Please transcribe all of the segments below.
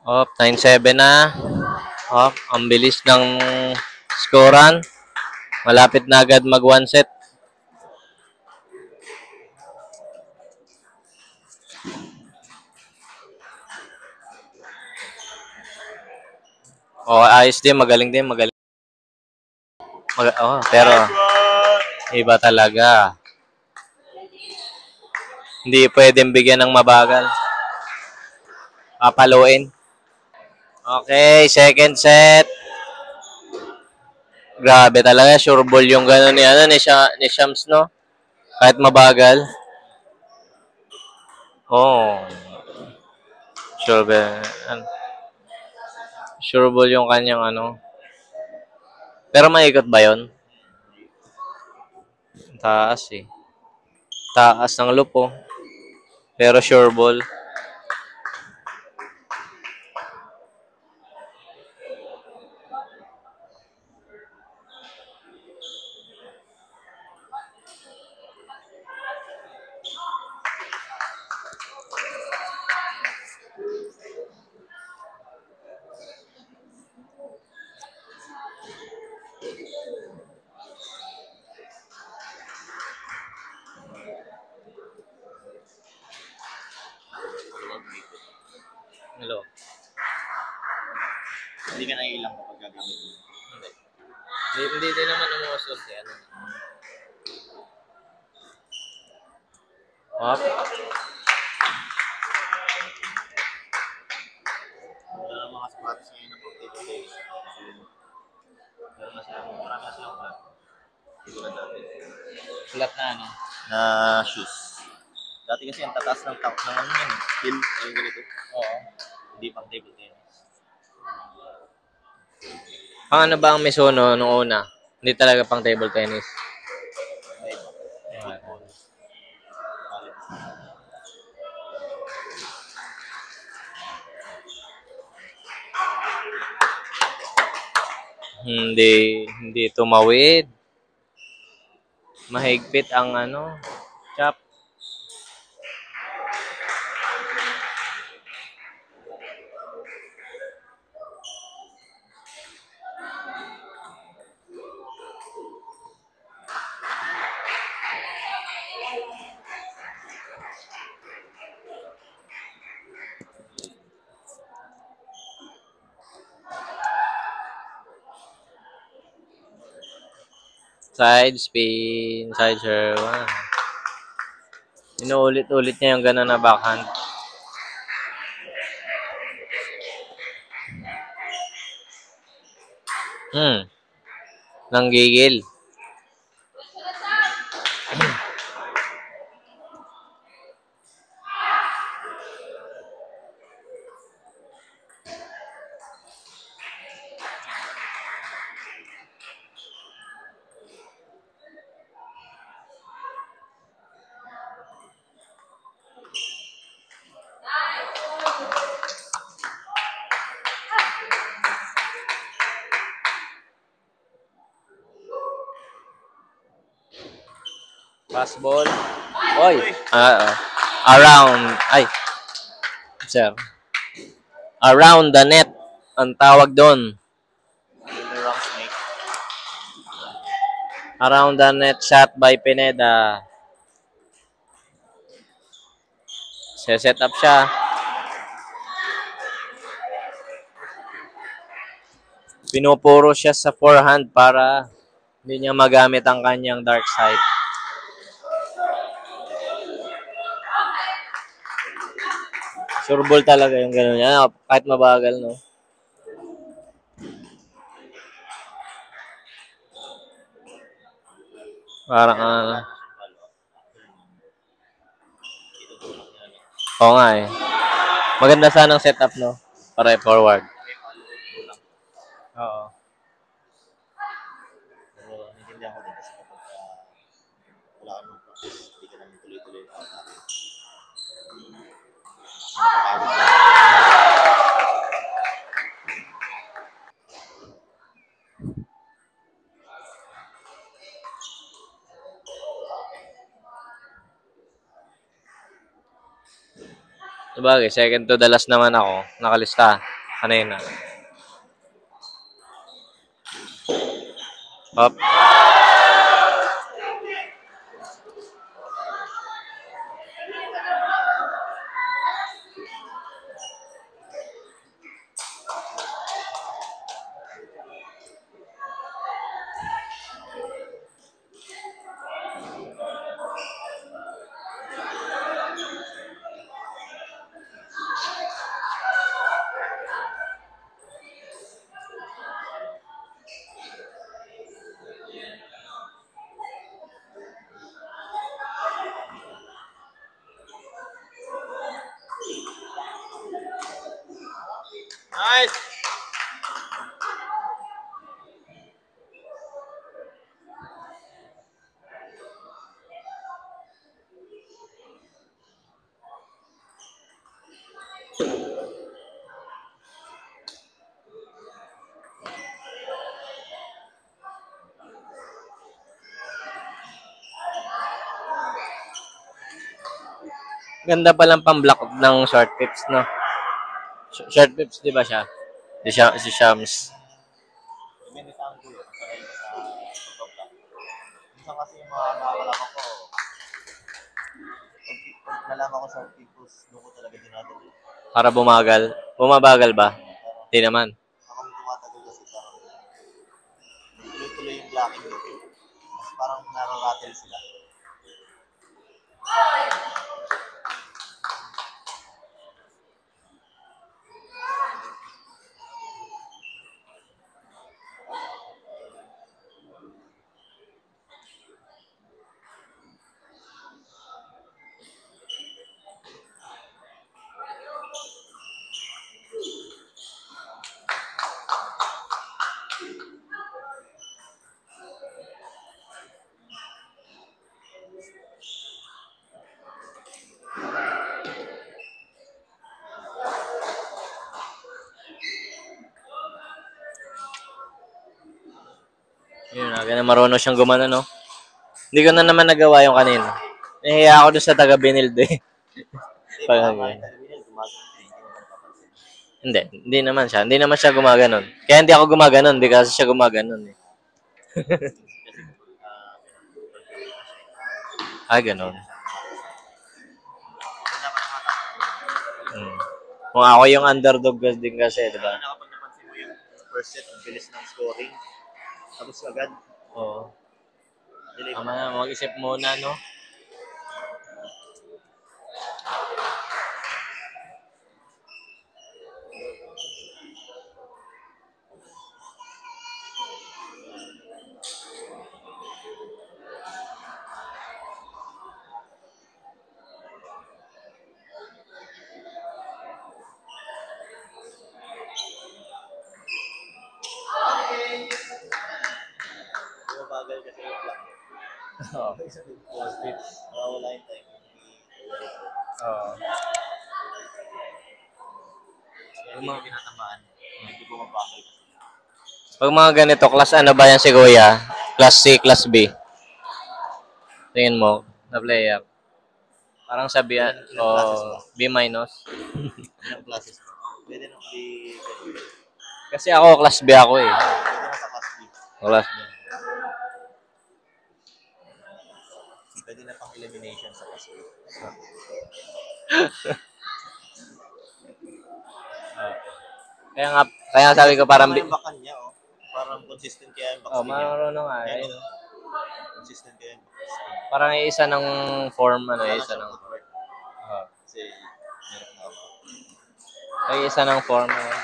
Op, 9-7 na. Op, ang bilis ng scorean. Malapit na agad mag one set. Oh, ayos din, magaling din, magaling. Pero iba talaga. Hindi pwedeng bigyan ng mabagal. Papaluin. Okay, second set. Grabe talaga, sure ball yung gano'n ni Shams, no? Kahit mabagal. Oh. Sure ball. Sure ball yung kanyang ano. Pero maikot ba yon? Taas eh. Taas ng loop oh. Pero sure ball. Hello. Hindi ka naiilang kapag gagamit mo. Hindi din naman umuusot eh. Ano? Up. Wala na mga spots ngayon na pag-take-take. Meron na silang, marami na silang flat. Hindi ko na dati. Flat na ano? Na shoes. Dati kasi ang tataas ng top ng ano yan. Heel, yung ganito. Oo. Hindi pang table tennis. Ang ano ba ang Mizuno nung una? Hindi talaga pang table tennis. May iba. Football. Hindi tumawid. Mahigpit ang ano, chop. Side spin, side serve. Inuulit-ulit niya yung gano'n na backhand. Nanggigil. Pass ball. Oy. Around. Ay. Sir. Around the net. Ang tawag doon. Wrong snake. Around the net shot by Pineda. Set up siya. Pinupuro siya sa forehand para hindi niya magamit ang kanyang dark side. Sure ball talaga yung gano'n niya. Kahit mabagal, no? Parang oo nga eh. Maganda sana ang setup, no? Para forward. Oo. Pero naintindihan ko din kasi kapag wala ka nung practice, hindi ka namin tuloy-tuloy yung out-out. Nakakagod na. Sabagay, second to the last naman ako. Nakalista. Kanina. Hop. Nice! Ganda palang pang-block ng short pips, no? Short pips, di ba siya? Si Shams. Depende sa angulo. Sanay ka sa pag-block. Minsan kasi yung mga nakakalaman ko, pag nalaman ko short peoples, doon ko talaga dinadali. Para bumagal. Bumabagal ba? Hindi naman. Habang tumatagal kasi parang tuloy-tuloy yung blocking mo. Mas parang nararattle sila. Yun na, ganun marunong siyang gumano, no? Hindi ko na naman nagawa yung kanina. Nahiya ako dun sa taga-Binilde. Pag- hindi naman siya. Hindi naman siya gumaganon. Kaya hindi ako gumaganon, hindi kasi siya gumaganon eh. Ah, ganon. Hmm. Kung ako yung underdog din kasi, di ba? Kapag napansin mo yung first set, ang bilis ng scoring. Tapos agad, Oo. delay Tama na, mag-isip muna, no? bumabagal kasi yung block. Oo. Wala yung time. Oo. Hindi mo tinatamaan. Hindi bumabagal kasi. Pag mga ganito, class ano ba yan si Kuya? Class C, class B? Tingin mo, na player. Parang sabi, Ilang classes ba? B minus. Ilang classes mo? Pwede nang di... Kasi ako, class B ako eh. Pwede na sa class B. Class B. Pwede na pang elimination sa class B. Kaya sabi ko parang Tama yung bakan niya, oh. Parang consistent kaya yung back swing niya. marunong nga. Ayun, oh. Consistent kaya yung back swing. Parang isa ng form, Wala na isa siyang ng... footwork. Kasi, meron na ako. Ay, isa ng form. Meron na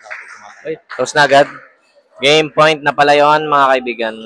ako tumatakbo. Uy, tapos na agad. Game point na pala yun, mga kaibigan.